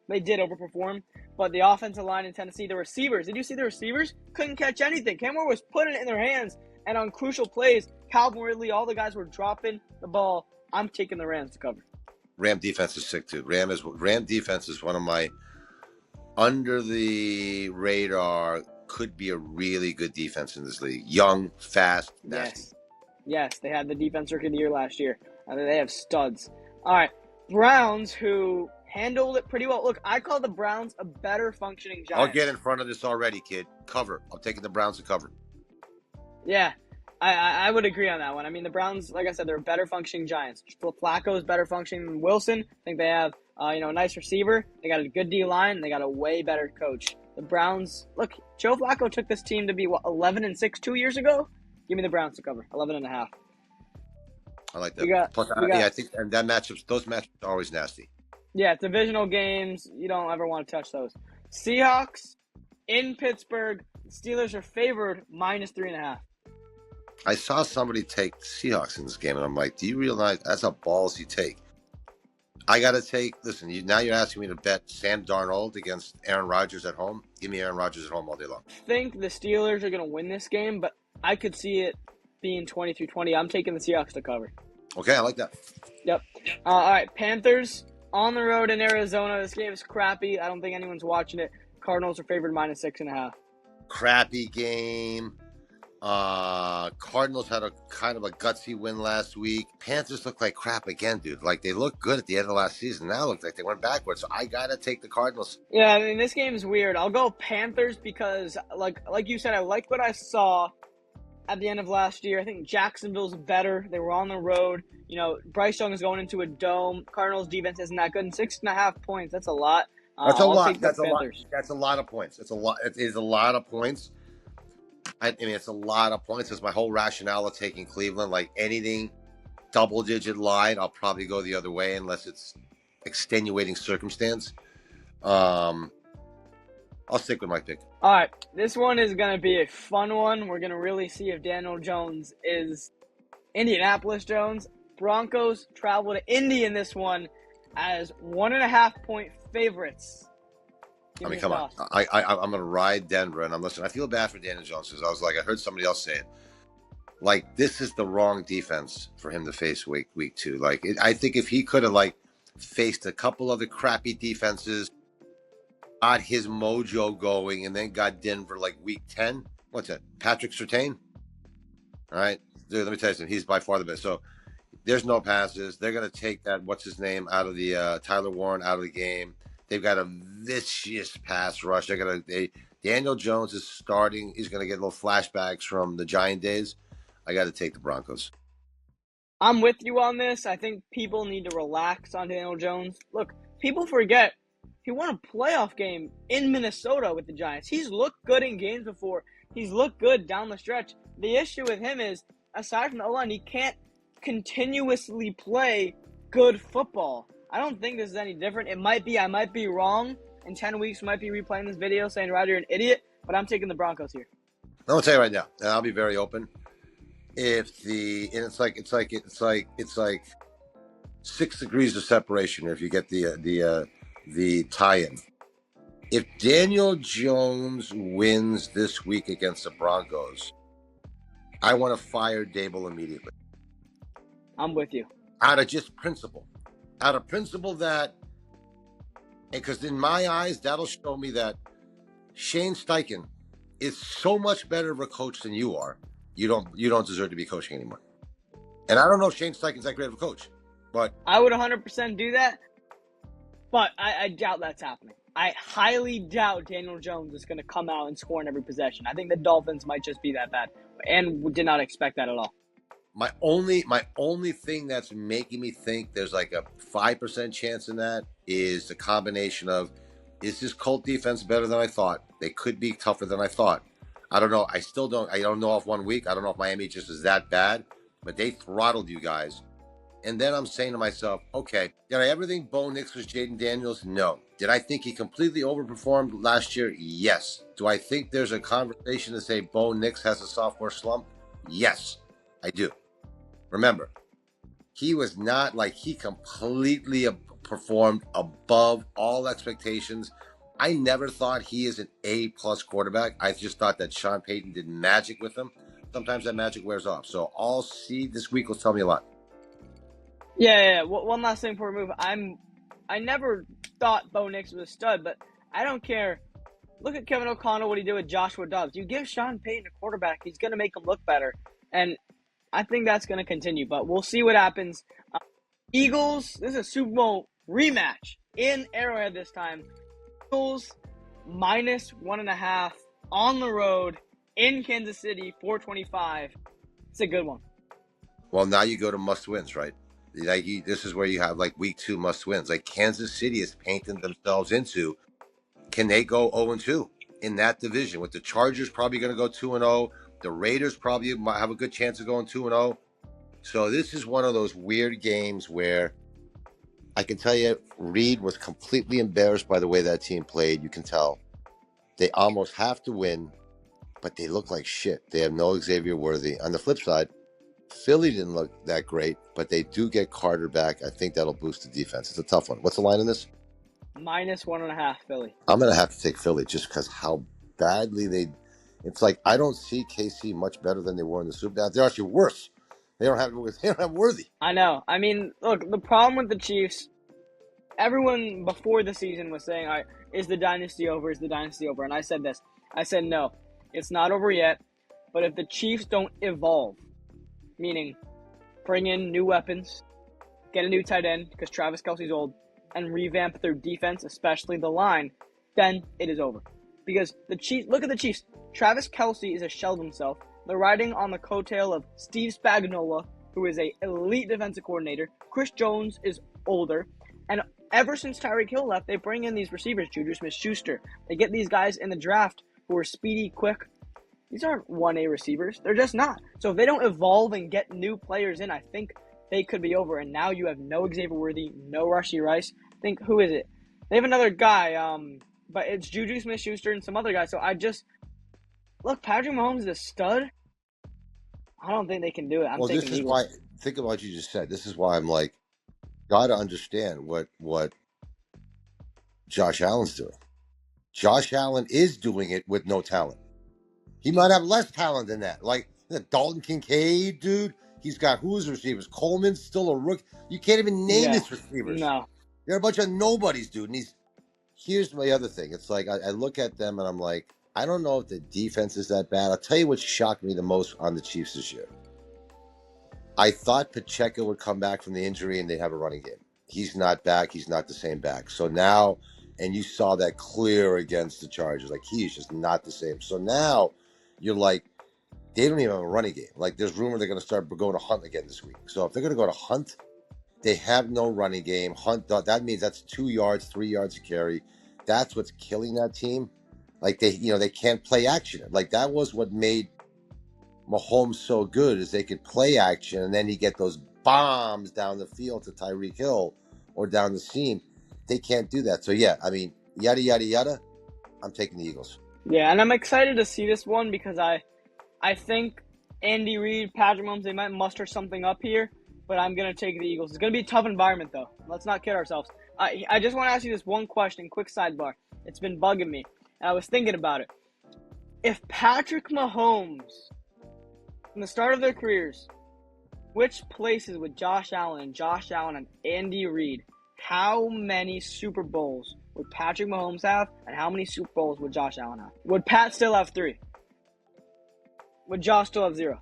Speaker 1: They did overperform, but the offensive line in Tennessee, the receivers, did you see the receivers? Couldn't catch anything. Cam Ward was putting it in their hands, and on crucial plays, Calvin Ridley, all the guys were dropping the ball. I'm taking the Rams to cover.
Speaker 2: Ram defense is sick too. Ram defense is one of my under the radar, could be a really good defense in this league. Young, fast, nasty.
Speaker 1: Yes, they had the defense rookie of the year last year. They have studs. All right, Browns, who handled it pretty well. Look, I call the Browns a better functioning Giants.
Speaker 2: I'll get in front of this already, kid. Cover. I'm taking the Browns to cover.
Speaker 1: Yeah, I would agree on that one. I mean, the Browns, like I said, they're better functioning Giants. Flacco is better functioning than Wilson. I think they have a nice receiver. They got a good D-line. They got a way better coach. The Browns, look, Joe Flacco took this team to be, 11-6 2 years ago? Give me the Browns to cover, 11.5.
Speaker 2: I like that. I think and those matchups are always nasty.
Speaker 1: Yeah, divisional games, you don't ever want to touch those. Seahawks in Pittsburgh. Steelers are favored -3.5.
Speaker 2: I saw somebody take Seahawks in this game, and I'm like, do you realize that's a ballsy take? I got to take, listen, now you're asking me to bet Sam Darnold against Aaron Rodgers at home. Give me Aaron Rodgers at home all day long.
Speaker 1: I think the Steelers are going to win this game, but I could see it being 20-20. I'm taking the Seahawks to cover.
Speaker 2: Okay, I like that.
Speaker 1: Yep. All right, Panthers on the road in Arizona. This game is crappy. I don't think anyone's watching it. Cardinals are favored -6.5.
Speaker 2: Crappy game. Cardinals had a kind of a gutsy win last week. Panthers look like crap again, dude. Like, they looked good at the end of last season. Now it looks like they went backwards. So I gotta take the Cardinals.
Speaker 1: Yeah, I mean, this game is weird. I'll go Panthers because, like you said, I like what I saw at the end of last year. I think Jacksonville's better. They were on the road. Bryce Young is going into a dome. Cardinals defense isn't that good. And 6.5 points, that's a lot.
Speaker 2: That's a lot. That's a lot. That's a lot of points. It's a lot. It is a lot of points. I mean, it's a lot of points. It's my whole rationale of taking Cleveland. Like, anything double-digit line, I'll probably go the other way unless it's extenuating circumstance. I'll stick with my pick.
Speaker 1: All right, this one is going to be a fun one. We're going to really see if Daniel Jones is Indianapolis Jones. Broncos travel to Indy in this one as 1.5-point favorites.
Speaker 2: I mean, come on. I'm going to ride Denver, and I feel bad for Daniel Jones because I heard somebody else say it. Like, this is the wrong defense for him to face week 2. Like, I think if he could have, faced a couple other crappy defenses, got his mojo going, and then got Denver, week 10. What's that? Patrick Surtain? All right. Dude, let me tell you something. He's by far the best. So, there's no passes. They're going to take that, out of the Tyler Warren out of the game. They've got a vicious pass rush. Daniel Jones is starting. He's going to get little flashbacks from the Giant days. I got to take the Broncos.
Speaker 1: I'm with you on this. I think people need to relax on Daniel Jones. Look, people forget he won a playoff game in Minnesota with the Giants. He's looked good in games before. He's looked good down the stretch. The issue with him is, aside from the O-line, he can't continuously play good football. I don't think this is any different. It might be. I might be wrong. In 10 weeks, we might be replaying this video saying, Ryder, you're an idiot. But I'm taking the Broncos here.
Speaker 2: I'll tell you right now, and I'll be very open. It's like 6 degrees of separation if you get the tie-in. If Daniel Jones wins this week against the Broncos, I want to fire Dable immediately.
Speaker 1: I'm with you.
Speaker 2: Out of just principle. Out of principle that, because in my eyes, that'll show me that Shane Steichen is so much better of a coach than you are. You don't deserve to be coaching anymore. And I don't know if Shane Steichen's that great of a coach, but
Speaker 1: I would 100% do that, but I doubt that's happening. I highly doubt Daniel Jones is going to come out and score in every possession. I think the Dolphins might just be that bad, and we did not expect that at all.
Speaker 2: my only thing that's making me think there's like a 5% chance in that is the combination of, is this Colt defense better than I thought? They could be tougher than I thought. I don't know. I don't know if 1 week. I don't know if Miami just is that bad, but they throttled you guys. And then I'm saying to myself, okay, did I ever think Bo Nix was Jaden Daniels? No. Did I think he completely overperformed last year? Yes. Do I think there's a conversation to say Bo Nix has a sophomore slump? Yes, I do. Remember, he was not like, he completely performed above all expectations. I never thought he is an A-plus quarterback. I just thought that Sean Payton did magic with him. Sometimes that magic wears off. So all seed this week will tell me a lot.
Speaker 1: Yeah. One last thing before we move. I never thought Bo Nix was a stud, but I don't care. Look at Kevin O'Connell, what he did with Joshua Dobbs. You give Sean Payton a quarterback, he's going to make him look better. And I think that's going to continue, but we'll see what happens. Eagles, this is a Super Bowl rematch in Arrowhead this time. Eagles minus 1.5 on the road in Kansas City, 425. It's a good one.
Speaker 2: Well, now you go to must-wins, right? Like this is where you have like week 2 must-wins. Like Kansas City is painting themselves into, can they go 0-2 in that division? With the Chargers probably going to go 2-0. The Raiders probably might have a good chance of going 2-0. So this is one of those weird games where I can tell you Reed was completely embarrassed by the way that team played. You can tell. They almost have to win, but they look like shit. They have no Xavier Worthy. On the flip side, Philly didn't look that great, but they do get Carter back. I think that'll boost the defense. It's a tough one. What's the line in this?
Speaker 1: Minus 1.5 Philly.
Speaker 2: I'm going to have to take Philly just because how badly it's like I don't see KC much better than they were in the Super Bowl. They're actually worse. They don't have Worthy.
Speaker 1: I know. I mean, look, the problem with the Chiefs, everyone before the season was saying, all right, is the dynasty over? Is the dynasty over? And I said this. I said, no, it's not over yet. But if the Chiefs don't evolve, meaning bring in new weapons, get a new tight end because Travis Kelce's old, and revamp their defense, especially the line, then it is over. Because the Chiefs, look at the Chiefs. Travis Kelce is a shell of himself. They're riding on the coattail of Steve Spagnuolo, who is an elite defensive coordinator. Chris Jones is older. And ever since Tyreek Hill left, they bring in these receivers, Juju Smith-Schuster. They get these guys in the draft who are speedy, quick. These aren't 1A receivers. They're just not. So if they don't evolve and get new players in, I think they could be over. And now you have no Xavier Worthy, no Rashee Rice. Who is it? They have another guy, but it's Juju Smith-Schuster and some other guy. So look, Patrick Mahomes is a stud. I don't think they can do it.
Speaker 2: This is why, think about what you just said. This is why I'm like, got to understand what Josh Allen's doing. Josh Allen is doing it with no talent. He might have less talent than that. Like Dalton Kincaid, dude. He's got who's receivers? Coleman's still a rookie. You can't even name his receivers.
Speaker 1: No.
Speaker 2: They're a bunch of nobodies, dude. And here's my other thing. It's like I look at them and I'm like, I don't know if the defense is that bad. I'll tell you what shocked me the most on the Chiefs this year. I thought Pacheco would come back from the injury and they'd have a running game. He's not back. He's not the same back. So now, and you saw that clear against the Chargers. Like, he's just not the same. So now you're like, they don't even have a running game. Like, there's rumor they're going to start going to Hunt again this week. So if they're going to go to Hunt, they have no running game. Hunt, that means that's 2 yards, 3 yards to carry. That's what's killing that team. Like, they can't play action. Like, that was what made Mahomes so good, is they could play action, and then you get those bombs down the field to Tyreek Hill or down the seam. They can't do that. So, yeah, I mean, yada, yada, yada, I'm taking the Eagles.
Speaker 1: Yeah, and I'm excited to see this one because I think Andy Reid, Patrick Mahomes, they might muster something up here, but I'm going to take the Eagles. It's going to be a tough environment, though. Let's not kid ourselves. I just want to ask you this one question, quick sidebar. It's been bugging me. And I was thinking about it. If Patrick Mahomes, from the start of their careers, which places would Josh Allen and Andy Reid, how many Super Bowls would Patrick Mahomes have, and how many Super Bowls would Josh Allen have? Would Pat still have 3? Would Josh still have 0?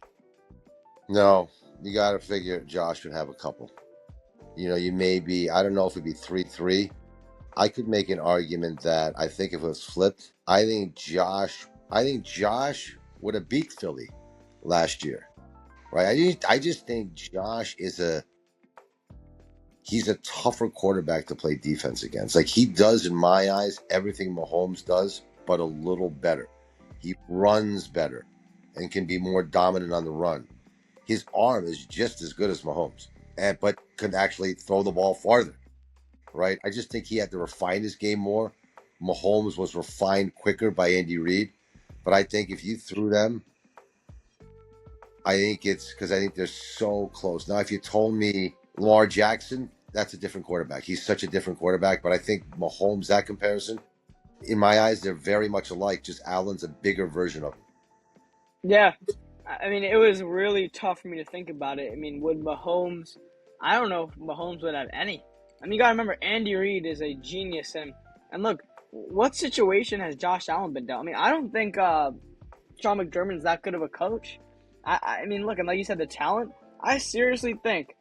Speaker 2: No, you got to figure Josh would have a couple. You may be, I don't know if it'd be 3-3. I could make an argument that I think if it was flipped, I think Josh would have beat Philly last year. Right? I just think Josh he's a tougher quarterback to play defense against. Like, he does, in my eyes, everything Mahomes does, but a little better. He runs better and can be more dominant on the run. His arm is just as good as Mahomes, but can actually throw the ball farther. Right? I just think he had to refine his game more. Mahomes was refined quicker by Andy Reid. But I think if you threw them, I think it's because I think they're so close. Now, if you told me Lamar Jackson, that's a different quarterback. He's such a different quarterback. But I think Mahomes, that comparison, in my eyes, they're very much alike. Just Allen's a bigger version of him.
Speaker 1: Yeah. I mean, it was really tough for me to think about it. I mean, would Mahomes – I don't know if Mahomes would have any. I mean, you got to remember, Andy Reid is a genius. And look, what situation has Josh Allen been dealt? I mean, I don't think Sean McDermott is that good of a coach. I mean, look, and like you said, the talent, I seriously think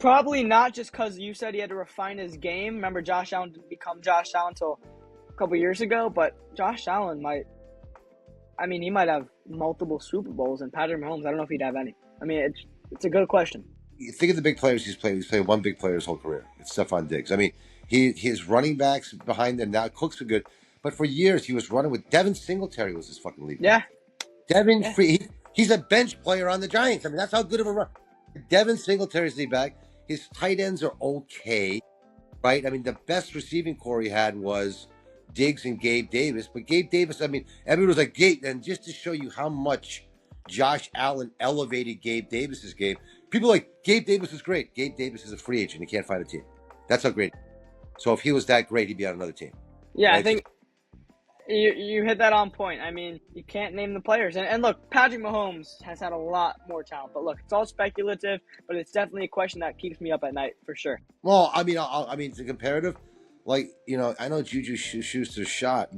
Speaker 1: probably not just because you said he had to refine his game. Remember, Josh Allen didn't become Josh Allen until a couple years ago, but Josh Allen he might have multiple Super Bowls, and Patrick Mahomes, I don't know if he'd have any. I mean, it's a good question.
Speaker 2: You think of the big players he's played. He's played one big player his whole career. It's Stephon Diggs. I mean, his running backs behind him now. Cooks are good, but for years he was running with Devin Singletary was his fucking lead.
Speaker 1: Yeah,
Speaker 2: Devin Free. He's a bench player on the Giants. I mean, that's how good of a run. Devin Singletary's lead back. His tight ends are okay, right? I mean, the best receiving core he had was Diggs and Gabe Davis. But Gabe Davis, I mean, everyone was like, Gabe, and just to show you how much Josh Allen elevated Gabe Davis's game, people are like, Gabe Davis is great. Gabe Davis is a free agent. He can't find a team. That's how great. So if he was that great, he'd be on another team.
Speaker 1: Yeah,
Speaker 2: right?
Speaker 1: I think you hit that on point. I mean, you can't name the players. And look, Patrick Mahomes has had a lot more talent. But look, it's all speculative, but it's definitely a question that keeps me up at night for sure.
Speaker 2: Well, I mean, it's a comparative. Like, I know Juju Schuster's shot,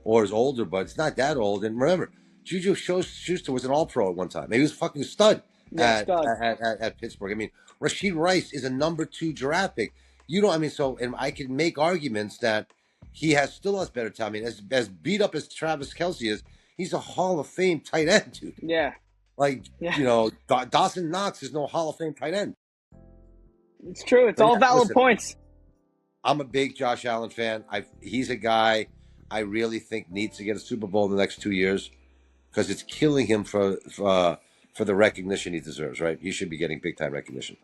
Speaker 2: or is older, but it's not that old. And remember, Juju Schuster was an All-Pro at one time. He was a fucking stud, at Pittsburgh. I mean, Rashid Rice is a number 2 draft pick. And I can make arguments that he still has better talent. I mean, as beat up as Travis Kelce is, he's a Hall of Fame tight end, dude.
Speaker 1: Yeah.
Speaker 2: Dawson Knox is no Hall of Fame tight end.
Speaker 1: It's true. It's all valid points.
Speaker 2: I'm a big Josh Allen fan. He's a guy I really think needs to get a Super Bowl in the next 2 years because it's killing him for the recognition he deserves, right? He should be getting big-time recognition.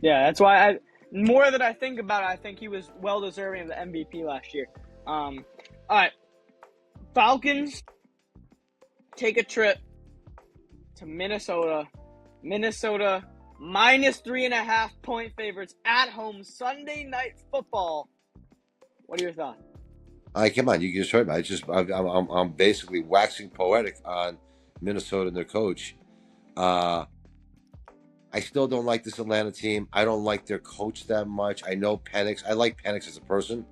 Speaker 1: Yeah, that's why more that I think about it, I think he was well-deserving of the MVP last year. All right. Falcons take a trip to Minnesota. Minnesota minus 3.5 point favorites at home Sunday Night Football. What are your thoughts?
Speaker 2: Come on, you just heard me. I'm basically waxing poetic on Minnesota and their coach. I still don't like this Atlanta team. I don't like their coach that much. I know Penix. I like Penix as a person.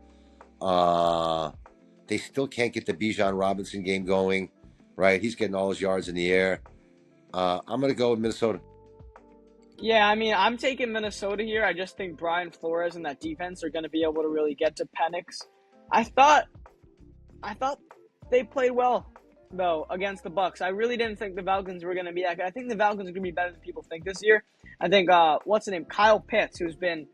Speaker 2: They still can't get the Bijan Robinson game going, right? He's getting all his yards in the air. I'm going to go with Minnesota.
Speaker 1: Yeah, I mean, I'm taking Minnesota here. I just think Brian Flores and that defense are going to be able to really get to Penix. I thought they played well, though, against the Bucs. I really didn't think the Falcons were going to be that good. I think the Falcons are going to be better than people think this year. I think, what's his name? Kyle Pitts, who's been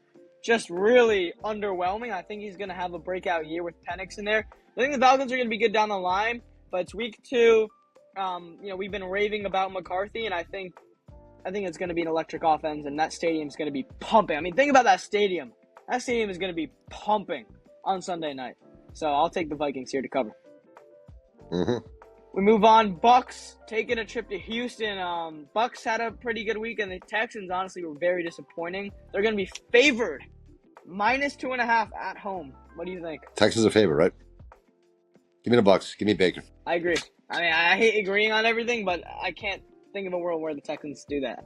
Speaker 1: just really underwhelming. I think he's going to have a breakout year with Penix in there. I think the Falcons are going to be good down the line, but it's week 2. We've been raving about McCarthy, and I think it's going to be an electric offense, and that stadium's going to be pumping. I mean, think about that stadium. That stadium is going to be pumping on Sunday night. So I'll take the Vikings here to cover.
Speaker 2: Mm-hmm.
Speaker 1: We move on. Bucks taking a trip to Houston. Bucks had a pretty good week, and the Texans, honestly, were very disappointing. They're going to be favored minus 2.5 at home What do you think?
Speaker 2: Texans are favorite, right? Give me the Bucks. Give me Baker.
Speaker 1: I agree. I mean, I hate agreeing on everything, but I can't think of a world where the Texans do that.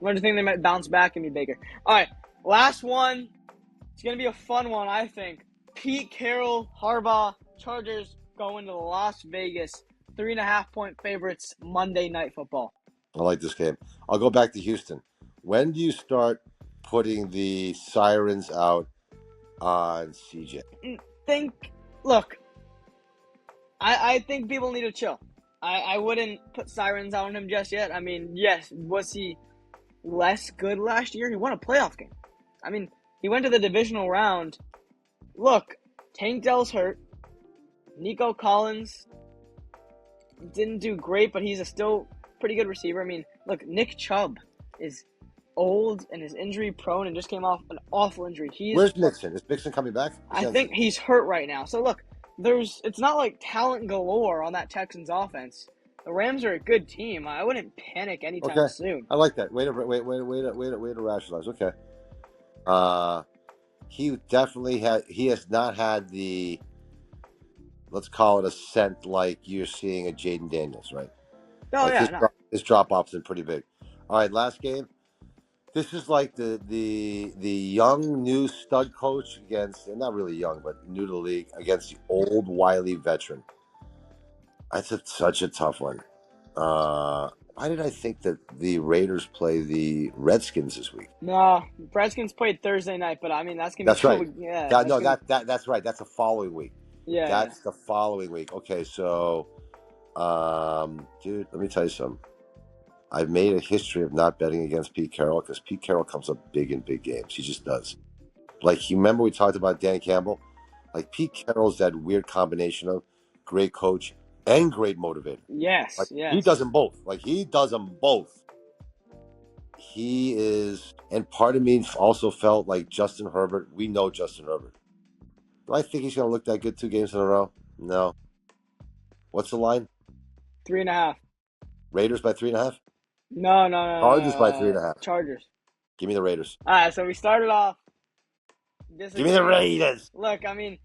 Speaker 1: One thing they might bounce back and be Baker. All right, last one. It's going to be a fun one, I think. Pete Carroll, Harbaugh, Chargers going to Las Vegas. 3.5-point favorites, Monday Night Football.
Speaker 2: I like this game. I'll go back to Houston. When do you start putting the sirens out on CJ?
Speaker 1: Look, I think people need to chill. I wouldn't put sirens out on him just yet. I mean, yes, was he less good last year? He won a playoff game. I mean, he went to the divisional round. Look, Tank Dell's hurt. Nico Collins didn't do great, but he's a still pretty good receiver. I mean, look, Nick Chubb is old and is injury prone and just came off an awful injury.
Speaker 2: Where's Mixon? Is Mixon coming back?
Speaker 1: I think he's hurt right now. So look, it's not like talent galore on that Texans offense. The Rams are a good team. I wouldn't panic anytime soon.
Speaker 2: I like that. Way to rationalize. Okay. He has not had the, let's call it, ascent like you're seeing a Jaden Daniels, right?
Speaker 1: Oh,
Speaker 2: like
Speaker 1: yeah.
Speaker 2: his drop-off's been pretty big. All right, last game. This is like the young, new stud coach against, and not really young, but new to the league, against the old, wily veteran. That's such a tough one. Why did I think that the Raiders play the Redskins this week?
Speaker 1: No, Redskins played Thursday night, but I mean that's gonna be
Speaker 2: right.
Speaker 1: Yeah,
Speaker 2: that's right. That's the following week.
Speaker 1: Yeah,
Speaker 2: that's the following week. Okay, so, dude, let me tell you something. I've made a history of not betting against Pete Carroll because Pete Carroll comes up big in big games. He just does. Like, you remember we talked about Dan Campbell? Like, Pete Carroll's that weird combination of great coach and great motivator.
Speaker 1: Yes,
Speaker 2: like,
Speaker 1: yes.
Speaker 2: He does them both. He is, and part of me also felt like Justin Herbert. We know Justin Herbert. Do I think he's going to look that good 2 games in a row? No. What's the line?
Speaker 1: 3.5.
Speaker 2: Raiders by 3.5?
Speaker 1: No.
Speaker 2: Chargers by 3.5.
Speaker 1: Chargers.
Speaker 2: Give me the Raiders.
Speaker 1: All right, so we started off.
Speaker 2: Give me the Raiders.
Speaker 1: Look, I mean,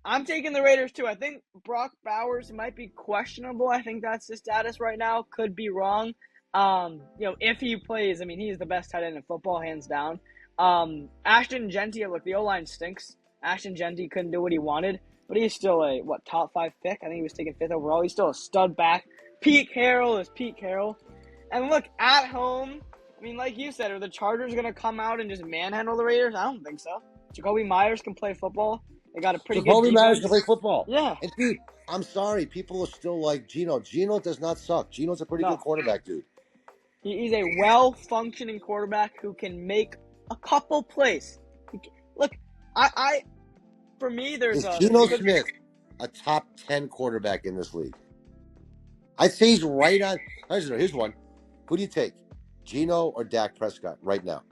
Speaker 1: I'm taking the Raiders too. I think Brock Bowers might be questionable. I think that's the status right now. Could be wrong. If he plays, I mean, he's the best tight end in football, hands down. Ashton Genty, look, the O-line stinks. Ashton Genty couldn't do what he wanted, but he's still a, top 5 pick? I think he was taken 5th overall. He's still a stud back. Pete Carroll is Pete Carroll. And look, at home, I mean, like you said, are the Chargers going to come out and just manhandle the Raiders? I don't think so. Jacoby Myers can play football. They got a pretty good defense.
Speaker 2: Jacoby Myers can play football.
Speaker 1: Yeah.
Speaker 2: And dude, I'm sorry, people are still like Geno. Geno does not suck. Geno's a pretty good quarterback, dude.
Speaker 1: He's a well-functioning quarterback who can make a couple plays. Look, for me, there's
Speaker 2: Geno Smith a top 10 quarterback in this league? I'd say he's right on. Here's one. Who do you take, Geno or Dak Prescott right now?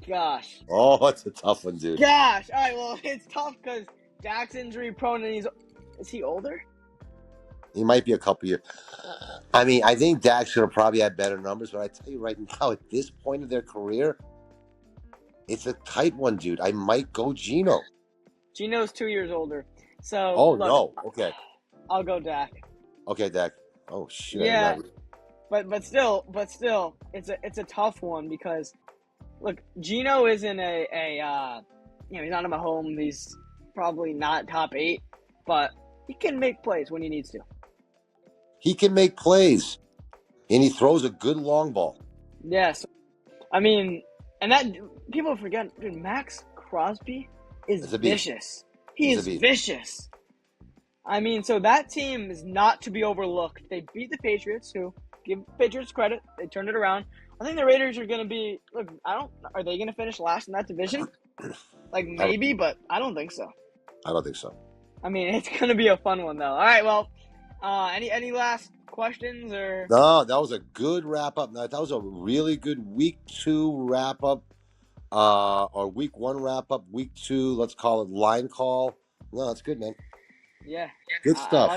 Speaker 1: Gosh.
Speaker 2: Oh, that's a tough one, dude.
Speaker 1: Gosh. All right, well, it's tough because Dak's injury prone and is he older?
Speaker 2: He might be a couple years. I mean, I think Dak's going to probably have better numbers, but I tell you right now, at this point of their career, it's a tight one, dude. I might go Geno.
Speaker 1: Geno's 2 years older. So.
Speaker 2: Oh, no. Okay.
Speaker 1: I'll go Dak.
Speaker 2: Okay, Dak. Oh, shit.
Speaker 1: Yeah. But still, it's a tough one because, look, Geno isn't he's not a Mahomes. He's probably not top 8, but he can make plays when he needs to.
Speaker 2: He can make plays, and he throws a good long ball.
Speaker 1: Yes. I mean, and that people forget, dude, Max Crosby is vicious. He is vicious. I mean, so that team is not to be overlooked. They beat the Patriots, who, give Patriots credit, they turned it around. I think the Raiders are going to be, are they going to finish last in that division? Maybe, but I don't think so.
Speaker 2: I don't think so.
Speaker 1: I mean, it's going to be a fun one, though. All right, well, any last questions? Or
Speaker 2: No, that was a good wrap-up. That was a really good Week 2 wrap-up, or Week 1 wrap-up. Week 2, let's call it line call. No, that's good, man.
Speaker 1: Yeah.
Speaker 2: Good stuff.
Speaker 1: I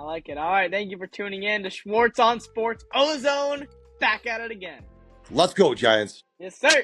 Speaker 1: like it. All right, thank you for tuning in to Schwartz on Sports Ozone. Back at it again.
Speaker 2: Let's go, Giants.
Speaker 1: Yes, sir.